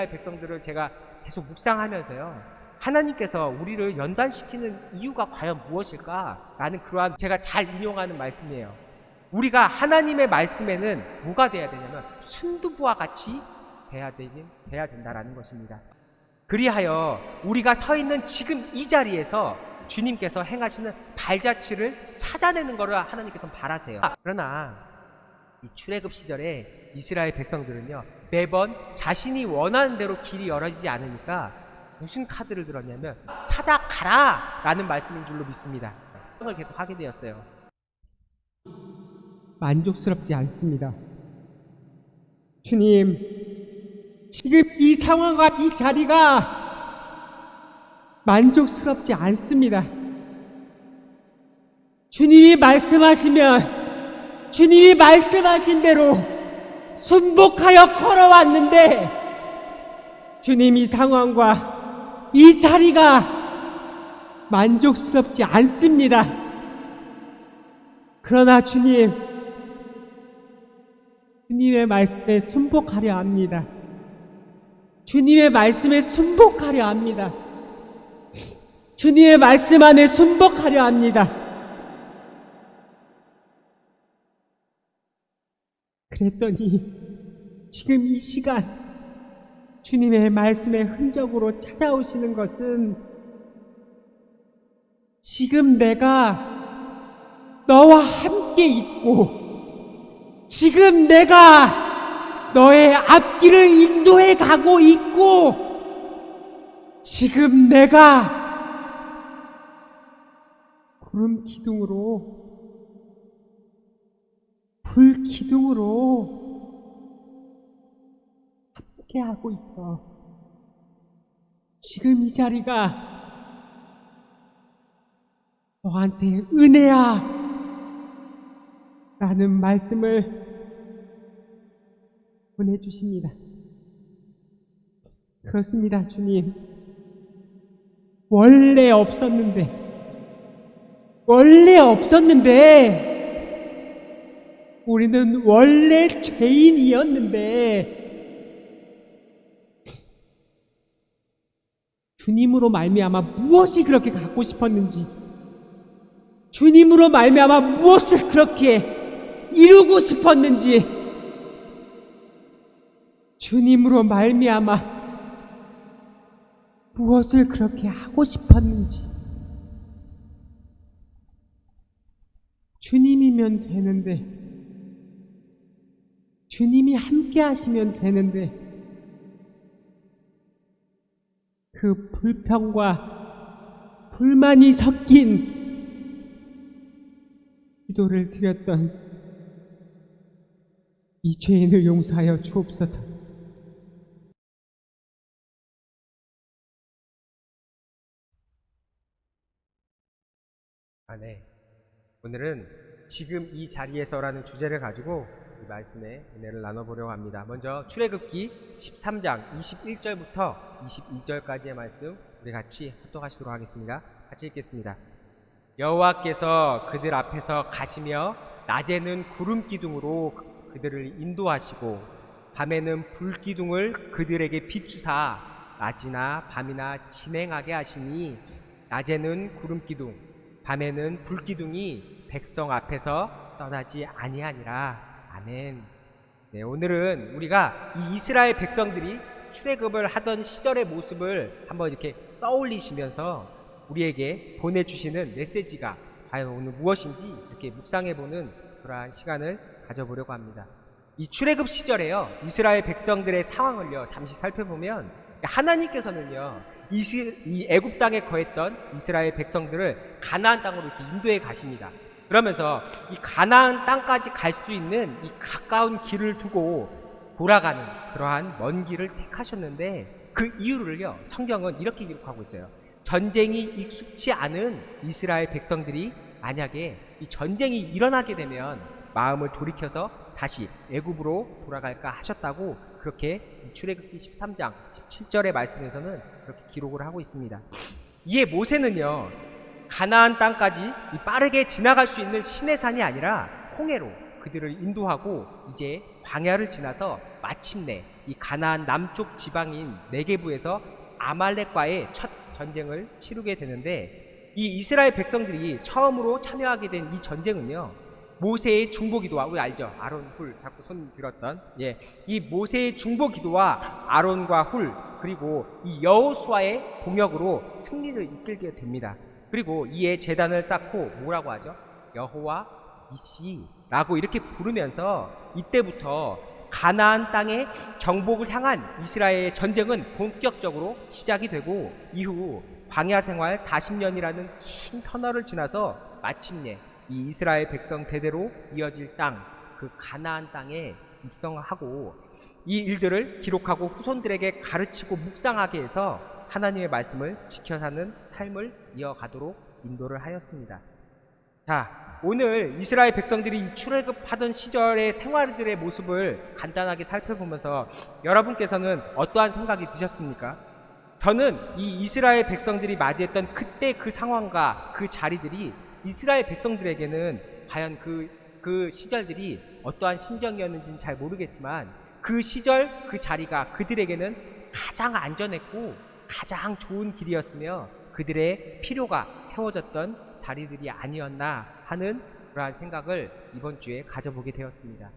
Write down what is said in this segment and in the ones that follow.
백성들을 제가 계속 묵상하면서요, 하나님께서 우리를 연단시키는 이유가 과연 무엇일까라는 그러한 제가 잘 인용하는 말씀이에요. 우리가 하나님의 말씀에는 뭐가 돼야 되냐면 순두부와 같이 돼야 된다라는 것입니다. 그리하여 우리가 서 있는 지금 이 자리에서 주님께서 행하시는 발자취를 찾아내는 것을 하나님께서 바라세요. 그러나 이 출애굽 시절에 이스라엘 백성들은요, 매번 자신이 원하는 대로 길이 열어지지 않으니까 무슨 카드를 들었냐면 찾아가라 라는 말씀인 줄로 믿습니다. 그걸 계속 하게 되었어요. 만족스럽지 않습니다. 주님, 지금 이 상황과 이 자리가 만족스럽지 않습니다. 주님이 말씀하신 대로 순복하여 걸어왔는데, 주님, 이 상황과 이 자리가 만족스럽지 않습니다. 그러나 주님의 말씀에 순복하려 합니다. 주님의 말씀에 순복하려 합니다. 주님의 말씀 안에 순복하려 합니다. 그랬더니 지금 이 시간 주님의 말씀의 흔적으로 찾아오시는 것은, 지금 내가 너와 함께 있고, 지금 내가 너의 앞길을 인도해 가고 있고, 지금 내가 구름 기둥으로, 불 기둥으로 함께 하고 있어. 지금 이 자리가 너한테 은혜야 라는 말씀을 보내주십니다. 그렇습니다, 주님. 원래 없었는데 우리는 원래 죄인이었는데 주님으로 말미암아 무엇이 그렇게 갖고 싶었는지, 주님으로 말미암아 무엇을 그렇게 이루고 싶었는지, 주님으로 말미암아 무엇을 그렇게 하고 싶었는지, 주님이면 되는데, 주님이 함께 하시면 되는데, 그 불평과 불만이 섞인 기도를 드렸던 이 죄인을 용서하여 주옵소서. 네. 오늘은 지금 이 자리에서라는 주제를 가지고 이 말씀의 은혜를 나눠보려고 합니다. 먼저 출애굽기 13장 21절부터 22절까지의 말씀 우리 같이 합독하시도록 하겠습니다. 같이 읽겠습니다. 여호와께서 그들 앞에서 가시며 낮에는 구름 기둥으로 그들을 인도하시고 밤에는 불 기둥을 그들에게 비추사 낮이나 밤이나 진행하게 하시니, 낮에는 구름 기둥 밤에는 불 기둥이 백성 앞에서 떠나지 아니하니라. 아멘. 네, 오늘은 우리가 이 이스라엘 백성들이 출애굽을 하던 시절의 모습을 한번 이렇게 떠올리시면서 우리에게 보내주시는 메시지가 과연 오늘 무엇인지 이렇게 묵상해보는 그러한 시간을 가져보려고 합니다. 이 출애굽 시절에요, 이스라엘 백성들의 상황을요 잠시 살펴보면, 하나님께서는요 이 애굽 땅에 거했던 이스라엘 백성들을 가나안 땅으로 이렇게 인도해 가십니다. 그러면서 이 가나안 땅까지 갈 수 있는 이 가까운 길을 두고 돌아가는 그러한 먼 길을 택하셨는데, 그 이유를요 성경은 이렇게 기록하고 있어요. 전쟁이 익숙치 않은 이스라엘 백성들이 만약에 이 전쟁이 일어나게 되면 마음을 돌이켜서 다시 애굽으로 돌아갈까 하셨다고, 그렇게 출애굽기 13장 17절의 말씀에서는 그렇게 기록을 하고 있습니다. 이에 모세는요 가나안 땅까지 빠르게 지나갈 수 있는 시내산이 아니라 홍해로 그들을 인도하고 이제 광야를 지나서 마침내 이 가나안 남쪽 지방인 네게부에서 아말렉과의 첫 전쟁을 치르게 되는데, 이 이스라엘 백성들이 처음으로 참여하게 된 이 전쟁은요, 모세의 중보기도와, 우리 알죠? 아론 훌 자꾸 손 들었던, 이 모세의 중보기도와 아론과 훌, 그리고 이 여호수아의 동역으로 승리를 이끌게 됩니다. 그리고 이에 제단을 쌓고 뭐라고 하죠? 여호와 이시라고 이렇게 부르면서 이때부터 가나안 땅의 정복을 향한 이스라엘의 전쟁은 본격적으로 시작이 되고, 이후 광야 생활 40년이라는 긴 터널을 지나서 마침내 이 이스라엘 백성 대대로 이어질 땅, 그 가나안 땅에 입성하고, 이 일들을 기록하고 후손들에게 가르치고 묵상하게 해서 하나님의 말씀을 지켜 사는 삶을 이어가도록 인도를 하였습니다. 자, 오늘 이스라엘 백성들이 출애굽하던 시절의 생활들의 모습을 간단하게 살펴보면서 여러분께서는 어떠한 생각이 드셨습니까? 저는 이 이스라엘 백성들이 맞이했던 그때 그 상황과 그 자리들이 이스라엘 백성들에게는 과연 그 시절들이 어떠한 심정이었는지는 잘 모르겠지만, 그 시절 그 자리가 그들에게는 가장 안전했고 가장 좋은 길이었으며 그들의 필요가 채워졌던 자리들이 아니었나 하는 그러한 생각을 이번 주에 가져보게 되었습니다.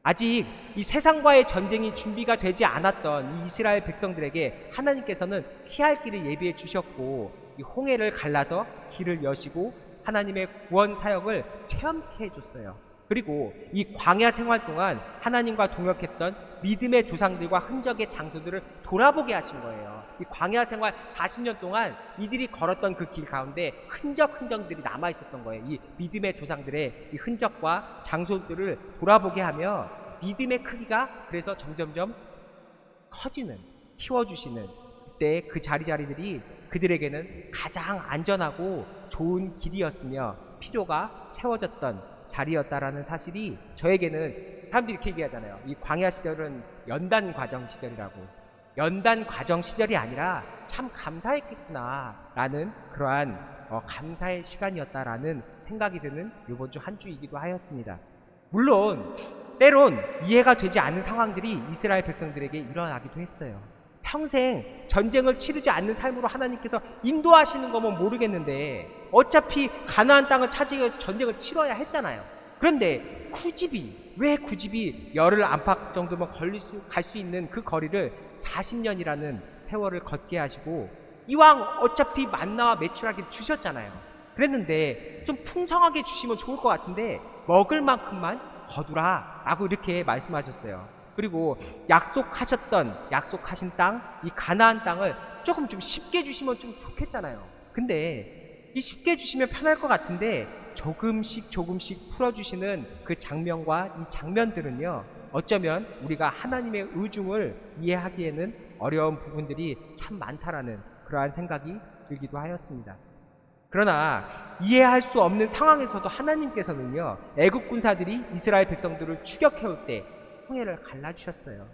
아직 이 세상과의 전쟁이 준비가 되지 않았던 이 이스라엘 백성들에게 하나님께서는 피할 길을 예비해 주셨고, 이 홍해를 갈라서 길을 여시고 하나님의 구원 사역을 체험케 해줬어요. 그리고 이 광야 생활 동안 하나님과 동역했던 믿음의 조상들과 흔적의 장소들을 돌아보게 하신 거예요. 이 광야 생활 40년 동안 이들이 걸었던 그 길 가운데 흔적들이 남아 있었던 거예요. 이 믿음의 조상들의 이 흔적과 장소들을 돌아보게 하며 믿음의 크기가 그래서 점점점 커지는, 키워주시는, 그때 그 자리들이 그들에게는 가장 안전하고 좋은 길이었으며 필요가 채워졌던 자리였다라는 사실이, 저에게는 사람들이 이렇게 얘기하잖아요. 이 광야 시절은 연단 과정 시절이라고. 연단 과정 시절이 아니라 참 감사했겠구나 라는 그러한 감사의 시간이었다라는 생각이 드는 이번 주 한 주이기도 하였습니다. 물론 때론 이해가 되지 않는 상황들이 이스라엘 백성들에게 일어나기도 했어요. 평생 전쟁을 치르지 않는 삶으로 하나님께서 인도하시는 거면 모르겠는데, 어차피 가나안 땅을 차지하기 위해서 전쟁을 치러야 했잖아요. 그런데 왜 굳이 열흘 안팎 정도면 갈 수 있는 그 거리를 40년이라는 세월을 걷게 하시고, 이왕 어차피 만나와 메추라기를 주셨잖아요. 그랬는데 좀 풍성하게 주시면 좋을 것 같은데 먹을 만큼만 거두라 라고 이렇게 말씀하셨어요. 그리고 약속하신 땅, 이 가나안 땅을 조금 좀 쉽게 주시면 좀 좋겠잖아요. 근데 이 쉽게 주시면 편할 것 같은데 조금씩 풀어주시는 그 장면과 이 장면들은요, 어쩌면 우리가 하나님의 의중을 이해하기에는 어려운 부분들이 참 많다라는 그러한 생각이 들기도 하였습니다. 그러나 이해할 수 없는 상황에서도 하나님께서는요, 애국 군사들이 이스라엘 백성들을 추격해올 때 홍해를 갈라주셨어요.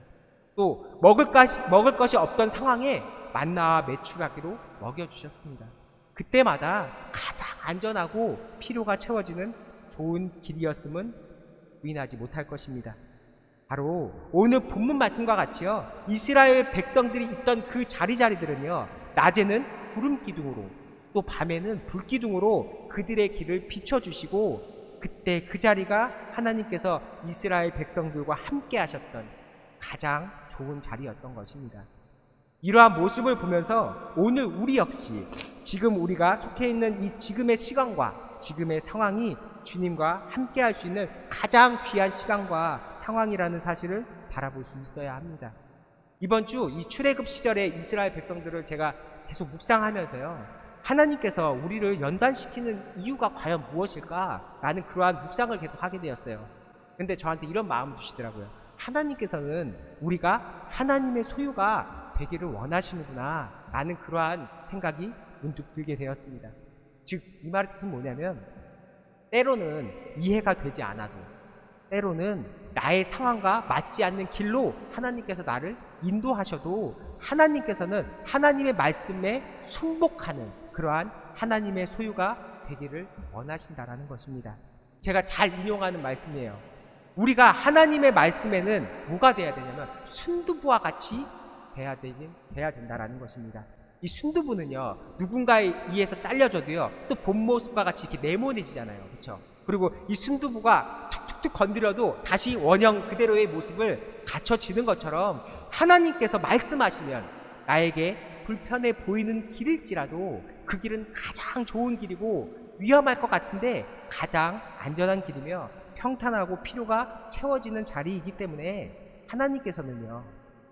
또 먹을 것이 없던 상황에 만나와 메추라기로 먹여주셨습니다. 그때마다 가장 안전하고 필요가 채워지는 좋은 길이었음은 부인하지 못할 것입니다. 바로 오늘 본문 말씀과 같이요, 이스라엘 백성들이 있던 그 자리들은요, 낮에는 구름 기둥으로 또 밤에는 불 기둥으로 그들의 길을 비춰주시고, 그때 그 자리가 하나님께서 이스라엘 백성들과 함께 하셨던 가장 좋은 자리였던 것입니다. 이러한 모습을 보면서 오늘 우리 역시 지금 우리가 속해 있는 이 지금의 시간과 지금의 상황이 주님과 함께 할 수 있는 가장 귀한 시간과 상황이라는 사실을 바라볼 수 있어야 합니다. 이번 주 이 출애굽 시절의 이스라엘 백성들을 제가 계속 묵상하면서요, 하나님께서 우리를 연단시키는 이유가 과연 무엇일까라는 그러한 묵상을 계속 하게 되었어요. 근데 저한테 이런 마음을 주시더라고요. 하나님께서는 우리가 하나님의 소유가 되기를 원하시는구나 라는 그러한 생각이 문득 들게 되었습니다. 즉, 이 말의 뜻은 뭐냐면, 때로는 이해가 되지 않아도, 때로는 나의 상황과 맞지 않는 길로 하나님께서 나를 인도하셔도 하나님께서는 하나님의 말씀에 순복하는 그러한 하나님의 소유가 되기를 원하신다라는 것입니다. 제가 잘 인용하는 말씀이에요. 우리가 하나님의 말씀에는 뭐가 돼야 되냐면 순두부와 같이 돼야 된다라는 것입니다. 이 순두부는요, 누군가에 의해서 잘려져도요, 또 본 모습과 같이 이렇게 네모내지잖아요. 그렇죠? 그리고 이 순두부가 툭툭툭 건드려도 다시 원형 그대로의 모습을 갖춰지는 것처럼 하나님께서 말씀하시면 나에게 불편해 보이는 길일지라도 그 길은 가장 좋은 길이고 위험할 것 같은데 가장 안전한 길이며 평탄하고 필요가 채워지는 자리이기 때문에 하나님께서는요,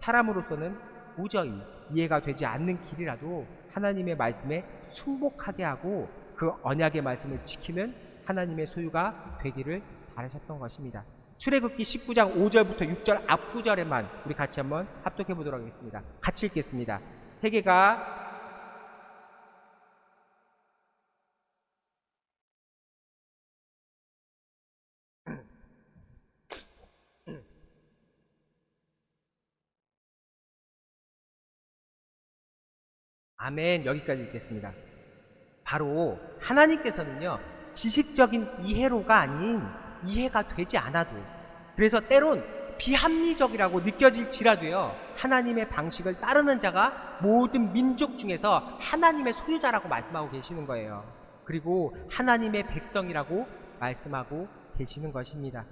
사람으로서는 도저히 이해가 되지 않는 길이라도 하나님의 말씀에 순복하게 하고 그 언약의 말씀을 지키는 하나님의 소유가 되기를 바라셨던 것입니다. 출애굽기 19장 5절부터 6절 앞구절에만 우리 같이 한번 합독해 보도록 하겠습니다. 같이 읽겠습니다. 세계가 아멘. 여기까지 읽겠습니다. 바로 하나님께서는요, 지식적인 이해로가 아닌 이해가 되지 않아도, 그래서 때론 비합리적이라고 느껴질지라도요, 하나님의 방식을 따르는 자가 모든 민족 중에서 하나님의 소유자라고 말씀하고 계시는 거예요. 그리고 하나님의 백성이라고 말씀하고 계시는 것입니다.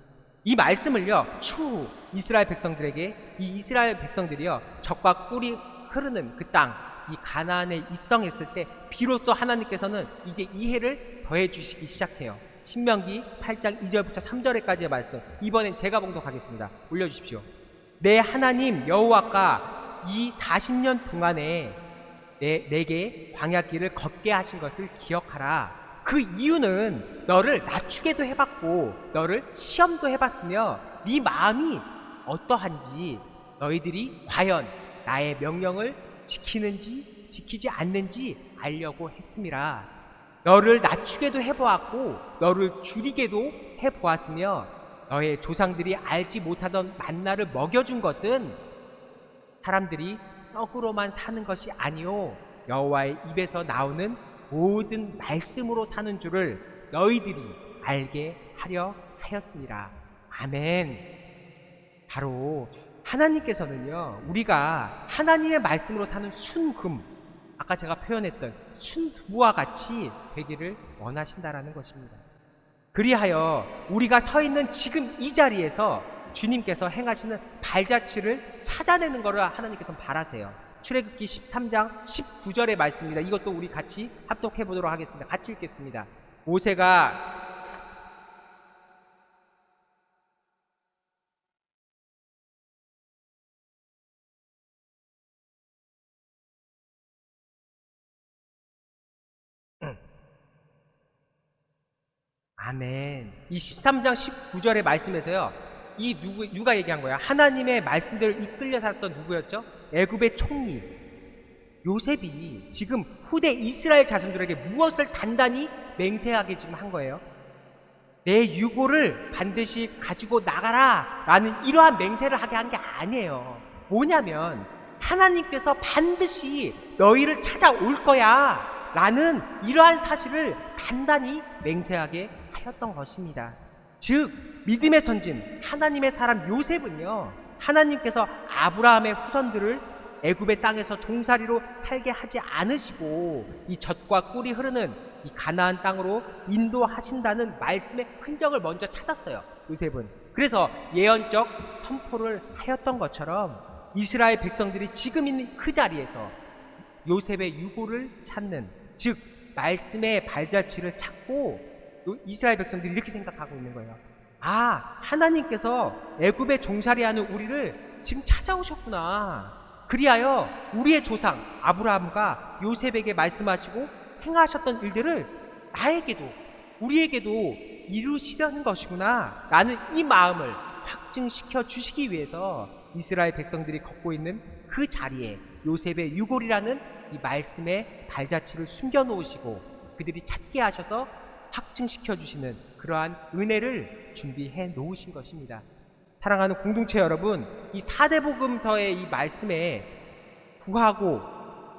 이 말씀을요, 추후 이스라엘 백성들에게, 이 이스라엘 백성들이요, 젖과 꿀이 흐르는 그 땅, 이 가나안에 입성했을 때 비로소 하나님께서는 이제 이해를 더해 주시기 시작해요. 신명기 8장 2절부터 3절까지의 말씀, 이번엔 제가 봉독하겠습니다. 올려주십시오. 내 하나님 여호와가 이 40년 동안에 내게 광야길을 걷게 하신 것을 기억하라. 그 이유는 너를 낮추게도 해봤고 너를 시험도 해봤으며 네 마음이 어떠한지, 너희들이 과연 나의 명령을 지키는지 지키지 않는지 알려고 했음이라. 너를 낮추게도 해보았고 너를 줄이게도 해보았으며 너의 조상들이 알지 못하던 만나를 먹여준 것은 사람들이 떡으로만 사는 것이 아니요 여호와의 입에서 나오는 모든 말씀으로 사는 줄을 너희들이 알게 하려 하였습니다. 아멘. 바로 하나님께서는요, 우리가 하나님의 말씀으로 사는 순금, 아까 제가 표현했던 순두부와 같이 되기를 원하신다라는 것입니다. 그리하여 우리가 서 있는 지금 이 자리에서 주님께서 행하시는 발자취를 찾아내는 것을 하나님께서 바라세요. 출애굽기 13장 19절의 말씀입니다. 이것도 우리 같이 합독해 보도록 하겠습니다. 같이 읽겠습니다. 모세가 아멘. 이 13장 19절의 말씀에서요, 이 누가 얘기한 거야? 하나님의 말씀대로 이끌려 살았던 누구였죠? 애굽의 총리 요셉이 지금 후대 이스라엘 자손들에게 무엇을 단단히 맹세하게 지금 한 거예요? 내 유고를 반드시 가지고 나가라 라는 이러한 맹세를 하게 한 게 아니에요. 뭐냐면 하나님께서 반드시 너희를 찾아올 거야 라는 이러한 사실을 단단히 맹세하게 하였던 것입니다. 즉 믿음의 선진 하나님의 사람 요셉은요, 하나님께서 아브라함의 후손들을 애굽의 땅에서 종살이로 살게 하지 않으시고 이 젖과 꿀이 흐르는 이 가나안 땅으로 인도하신다는 말씀의 흔적을 먼저 찾았어요. 요셉은. 그래서 예언적 선포를 하였던 것처럼 이스라엘 백성들이 지금 있는 그 자리에서 요셉의 유고를 찾는, 즉 말씀의 발자취를 찾고 이스라엘 백성들이 이렇게 생각하고 있는 거예요. 아, 하나님께서 애굽에 종살이하는 우리를 지금 찾아오셨구나. 그리하여 우리의 조상 아브라함과 요셉에게 말씀하시고 행하셨던 일들을 나에게도 우리에게도 이루시려는 것이구나 라는 이 마음을 확증시켜 주시기 위해서 이스라엘 백성들이 걷고 있는 그 자리에 요셉의 유골이라는 이 말씀의 발자취를 숨겨놓으시고 그들이 찾게 하셔서 확증시켜 주시는 그러한 은혜를 준비해 놓으신 것입니다. 사랑하는 공동체 여러분, 이 사대복음서의 이 말씀에 구하고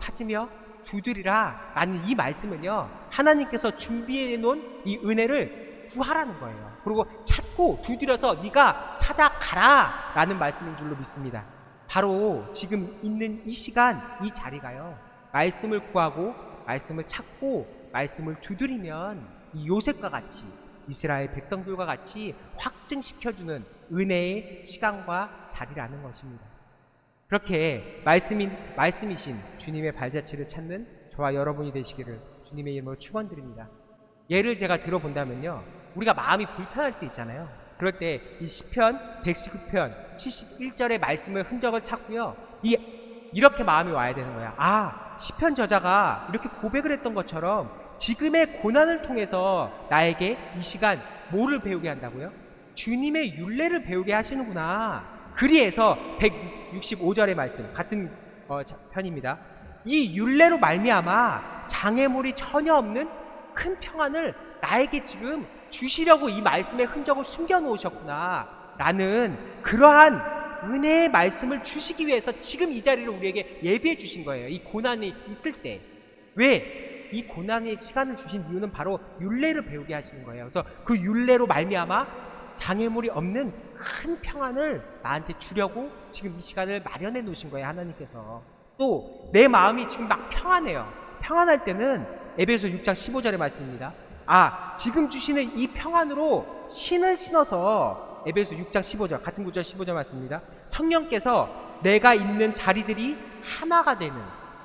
찾으며 두드리라 라는 이 말씀은요, 하나님께서 준비해 놓은 이 은혜를 구하라는 거예요. 그리고 찾고 두드려서 네가 찾아가라 라는 말씀인 줄로 믿습니다. 바로 지금 있는 이 시간, 이 자리가요, 말씀을 구하고 말씀을 찾고 말씀을 두드리면 이 요셉과 같이, 이스라엘 백성들과 같이 확증시켜주는 은혜의 시간과 자리라는 것입니다. 그렇게 말씀이신 주님의 발자취를 찾는 저와 여러분이 되시기를 주님의 이름으로 축원드립니다. 예를 제가 들어본다면요, 우리가 마음이 불편할 때 있잖아요. 그럴 때 이 시편 119편 71절의 말씀의 흔적을 찾고요, 이렇게 마음이 와야 되는 거야. 아, 시편 저자가 이렇게 고백을 했던 것처럼 지금의 고난을 통해서 나에게 이 시간 뭐를 배우게 한다고요? 주님의 율례를 배우게 하시는구나. 그리해서 165절의 말씀, 같은 편입니다. 이 율례로 말미암아 장애물이 전혀 없는 큰 평안을 나에게 지금 주시려고 이 말씀의 흔적을 숨겨놓으셨구나 라는 그러한 은혜의 말씀을 주시기 위해서 지금 이 자리를 우리에게 예비해 주신 거예요. 이 고난이 있을 때. 왜? 이 고난의 시간을 주신 이유는 바로 율례를 배우게 하시는 거예요. 그래서 그 율례로 말미암아 장애물이 없는 큰 평안을 나한테 주려고 지금 이 시간을 마련해 놓으신 거예요, 하나님께서. 또 내 마음이 지금 막 평안해요. 평안할 때는 에베소 6장 15절의 말씀입니다. 아, 지금 주시는 이 평안으로 신을 신어서, 에베소 6장 15절, 같은 구절 15절 말씀입니다. 성령께서 내가 있는 자리들이 하나가 되는,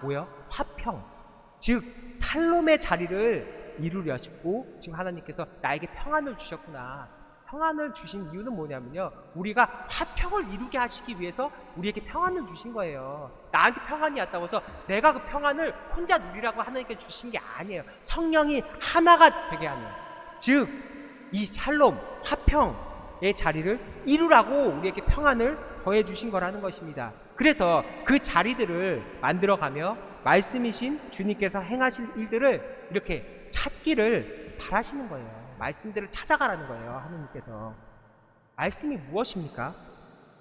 뭐요? 화평, 즉 살롬의 자리를 이루려시고 지금 하나님께서 나에게 평안을 주셨구나. 평안을 주신 이유는 뭐냐면요, 우리가 화평을 이루게 하시기 위해서 우리에게 평안을 주신 거예요. 나한테 평안이 왔다고 해서 내가 그 평안을 혼자 누리라고 하나님께 주신 게 아니에요. 성령이 하나가 되게 하는, 즉 이 샬롬, 화평의 자리를 이루라고 우리에게 평안을 더해 주신 거라는 것입니다. 그래서 그 자리들을 만들어가며 말씀이신 주님께서 행하실 일들을 이렇게 찾기를 바라시는 거예요. 말씀들을 찾아가라는 거예요, 하느님께서. 말씀이 무엇입니까?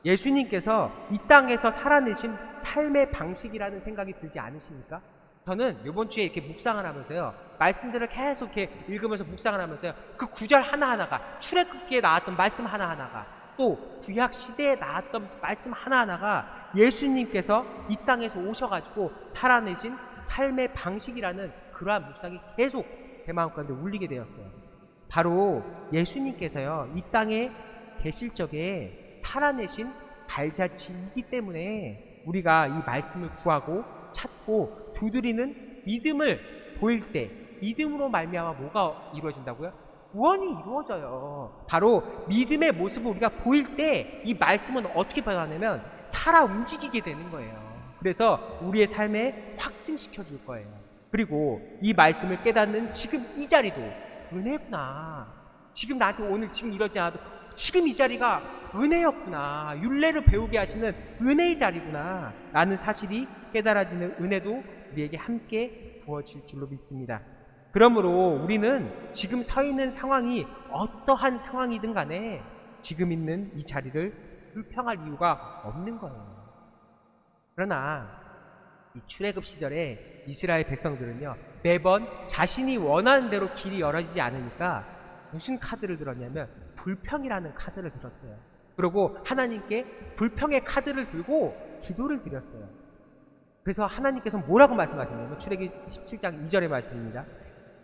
예수님께서 이 땅에서 살아내신 삶의 방식이라는 생각이 들지 않으십니까? 저는 이번 주에 이렇게 묵상을 하면서요, 말씀들을 계속 이렇게 읽으면서 묵상을 하면서요, 그 구절 하나하나가, 출애굽기에 나왔던 말씀 하나하나가, 또 구약 시대에 나왔던 말씀 하나하나가 예수님께서 이 땅에서 오셔가지고 살아내신 삶의 방식이라는 그러한 묵상이 계속 제 마음 가운데 울리게 되었어요. 바로 예수님께서요, 이 땅에 계실 적에 살아내신 발자취이기 때문에 우리가 이 말씀을 구하고 찾고 두드리는 믿음을 보일 때, 믿음으로 말미암아 뭐가 이루어진다고요? 구원이 이루어져요. 바로 믿음의 모습을 우리가 보일 때 이 말씀은 어떻게 변하냐면 살아 움직이게 되는 거예요. 그래서 우리의 삶에 확증시켜 줄 거예요. 그리고 이 말씀을 깨닫는 지금 이 자리도 은혜구나. 지금 나한테 오늘 지금 이러지 않아도 지금 이 자리가 은혜였구나. 율례를 배우게 하시는 은혜의 자리구나 라는 사실이 깨달아지는 은혜도 우리에게 함께 부어질 줄로 믿습니다. 그러므로 우리는 지금 서 있는 상황이 어떠한 상황이든 간에 지금 있는 이 자리를 불평할 이유가 없는 거예요. 그러나 이 출애굽 시절에 이스라엘 백성들은요, 매번 자신이 원하는 대로 길이 열어지지 않으니까 무슨 카드를 들었냐면 불평이라는 카드를 들었어요. 그리고 하나님께 불평의 카드를 들고 기도를 드렸어요. 그래서 하나님께서 뭐라고 말씀하셨냐면 출애굽기 17장 2절의 말씀입니다.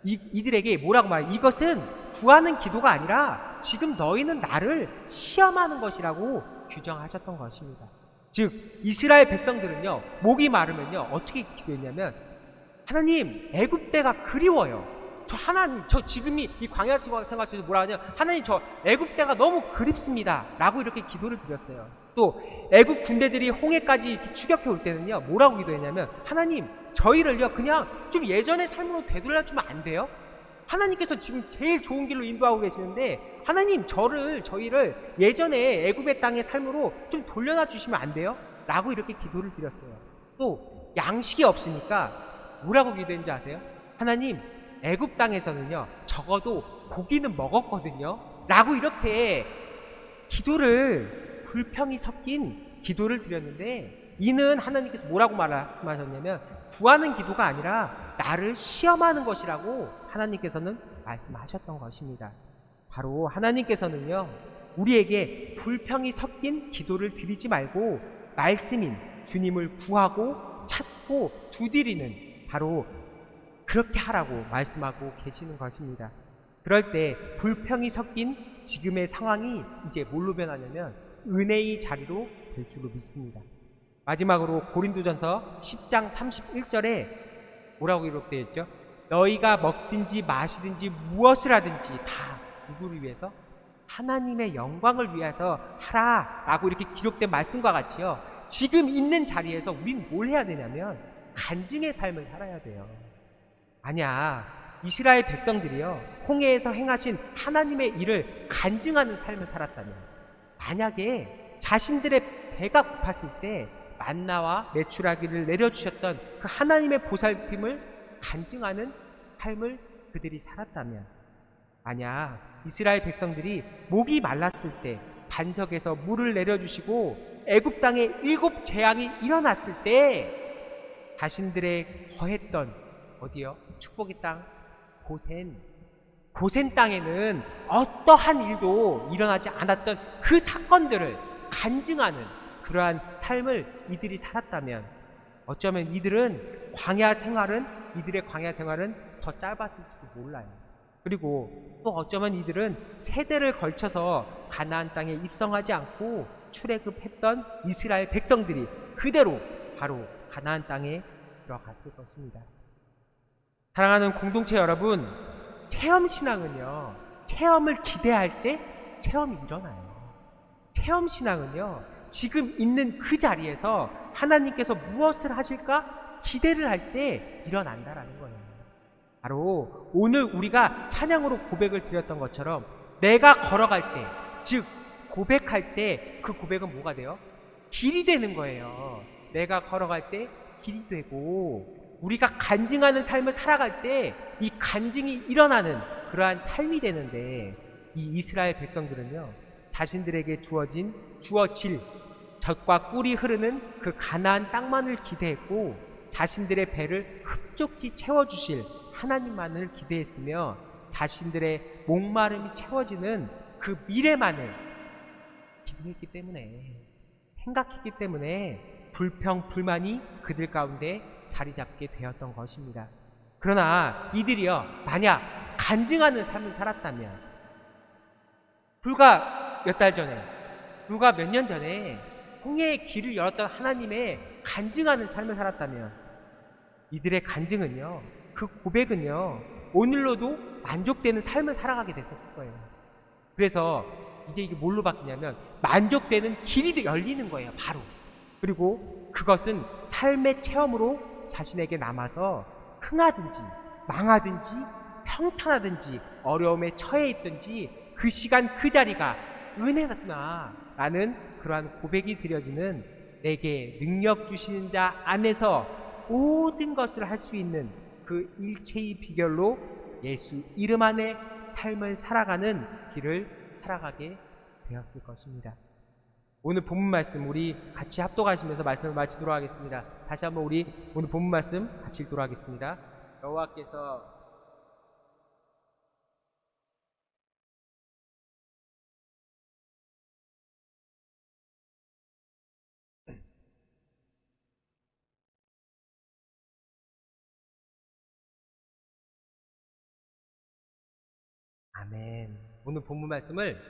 이들에게 뭐라고 말해요? 이것은 구하는 기도가 아니라 지금 너희는 나를 시험하는 것이라고 규정하셨던 것입니다. 즉 이스라엘 백성들은요, 목이 마르면요 어떻게 기도했냐면, 하나님 애굽 때가 그리워요. 저 지금이 이 광야 생활 속에서 뭐라 하냐면, 하나님 저 애굽 때가 너무 그립습니다 라고 이렇게 기도를 드렸어요. 또 애굽 군대들이 홍해까지 추격해 올 때는요, 뭐라고 기도했냐면, 하나님 저희를요 그냥 좀 예전의 삶으로 되돌려주면 안 돼요? 하나님께서 지금 제일 좋은 길로 인도하고 계시는데 하나님 저희를 예전에 애굽의 땅의 삶으로 좀 돌려놔 주시면 안 돼요? 라고 이렇게 기도를 드렸어요. 또 양식이 없으니까 뭐라고 기도했는지 아세요? 하나님 애굽 땅에서는요 적어도 고기는 먹었거든요 라고 이렇게 기도를, 불평이 섞인 기도를 드렸는데, 이는 하나님께서 뭐라고 말씀하셨냐면 구하는 기도가 아니라 나를 시험하는 것이라고 하나님께서는 말씀하셨던 것입니다. 바로 하나님께서는요 우리에게 불평이 섞인 기도를 드리지 말고 말씀인 주님을 구하고 찾고 두드리는 바로 그렇게 하라고 말씀하고 계시는 것입니다. 그럴 때 불평이 섞인 지금의 상황이 이제 뭘로 변하냐면 은혜의 자리로 될 줄로 믿습니다. 마지막으로 고린도전서 10장 31절에 뭐라고 기록되어 있죠? 너희가 먹든지 마시든지 무엇을 하든지 다 누구를 위해서? 하나님의 영광을 위해서 하라 라고 이렇게 기록된 말씀과 같이요, 지금 있는 자리에서 우린 뭘 해야 되냐면 간증의 삶을 살아야 돼요. 만약 이스라엘 백성들이요 홍해에서 행하신 하나님의 일을 간증하는 삶을 살았다면, 만약에 자신들의 배가 고팠을 때 만나와 메추라기를 내려주셨던 그 하나님의 보살핌을 간증하는 삶을 그들이 살았다면, 만약 이스라엘 백성들이 목이 말랐을 때 반석에서 물을 내려주시고 애굽 땅에 7 재앙이 일어났을 때 자신들의 거했던 어디요? 축복의 땅 고센 땅에는 어떠한 일도 일어나지 않았던 그 사건들을 간증하는 그러한 삶을 이들이 살았다면, 어쩌면 이들의 광야 생활은 더 짧았을지도 몰라요. 그리고 또 어쩌면 이들은 세대를 걸쳐서 가나안 땅에 입성하지 않고 출애굽했던 이스라엘 백성들이 그대로 바로 가나안 땅에 들어갔을 것입니다. 사랑하는 공동체 여러분, 체험신앙은요 체험을 기대할 때 체험이 일어나요. 체험신앙은요 지금 있는 그 자리에서 하나님께서 무엇을 하실까 기대를 할 때 일어난다라는 거예요. 바로 오늘 우리가 찬양으로 고백을 드렸던 것처럼 내가 걸어갈 때, 즉 고백할 때 그 고백은 뭐가 돼요? 길이 되는 거예요. 내가 걸어갈 때 길이 되고, 우리가 간증하는 삶을 살아갈 때 이 간증이 일어나는 그러한 삶이 되는데, 이 이스라엘 백성들은요 자신들에게 주어질 젖과 꿀이 흐르는 그 가나안 땅만을 기대했고, 자신들의 배를 흡족히 채워주실 하나님만을 기대했으며, 자신들의 목마름이 채워지는 그 미래만을 기도했기 때문에, 생각했기 때문에 불평, 불만이 그들 가운데 자리 잡게 되었던 것입니다. 그러나 이들이요 만약 간증하는 삶을 살았다면, 불과 몇 달 전에, 불과 몇 년 전에 홍해의 길을 열었던 하나님의 간증하는 삶을 살았다면, 이들의 간증은요, 그 고백은요 오늘로도 만족되는 삶을 살아가게 됐었을 거예요. 그래서 이제 이게 뭘로 바뀌냐면 만족되는 길이 열리는 거예요, 바로. 그리고 그것은 삶의 체험으로 자신에게 남아서 흥하든지 망하든지 평탄하든지 어려움에 처해 있든지 그 시간 그 자리가 은혜구나 라는 그러한 고백이 드려지는, 내게 능력 주시는 자 안에서 모든 것을 할 수 있는 그 일체의 비결로 예수 이름 안에 삶을 살아가는 길을 살아가게 되었을 것입니다. 오늘 본문 말씀 우리 같이 합독하시면서 말씀을 마치도록 하겠습니다. 다시 한번 우리 오늘 본문 말씀 같이 읽도록 하겠습니다. 여호와께서 아멘. 오늘 본문 말씀을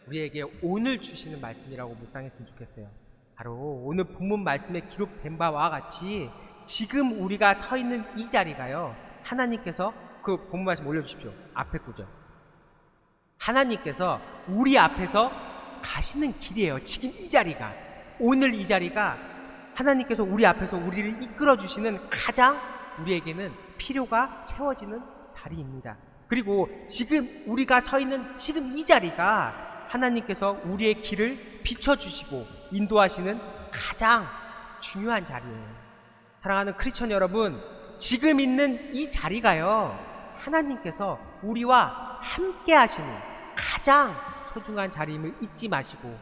우리에게 오늘 주시는 말씀이라고 묵상했으면 좋겠어요. 바로 오늘 본문 말씀에 기록된 바와 같이 지금 우리가 서 있는 이 자리가요, 하나님께서 그 본문 말씀 올려주십시오. 앞에 구절. 하나님께서 우리 앞에서 가시는 길이에요. 지금 이 자리가, 오늘 이 자리가 하나님께서 우리 앞에서 우리를 이끌어주시는 가장 우리에게는 필요가 채워지는 자리입니다. 그리고 지금 우리가 서 있는 지금 이 자리가 하나님께서 우리의 길을 비춰주시고 인도하시는 가장 중요한 자리예요. 사랑하는 크리스천 여러분, 지금 있는 이 자리가요, 하나님께서 우리와 함께 하시는 가장 소중한 자리임을 잊지 마시고,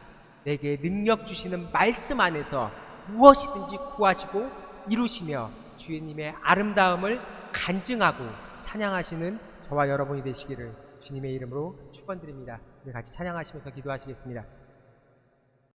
내게 능력 주시는 말씀 안에서 무엇이든지 구하시고 이루시며 주님의 아름다움을 간증하고 찬양하시는 저와 여러분이 되시기를 주님의 이름으로 축복합니다. 축원드립니다. 우리 같이 찬양하시면서 기도하시겠습니다.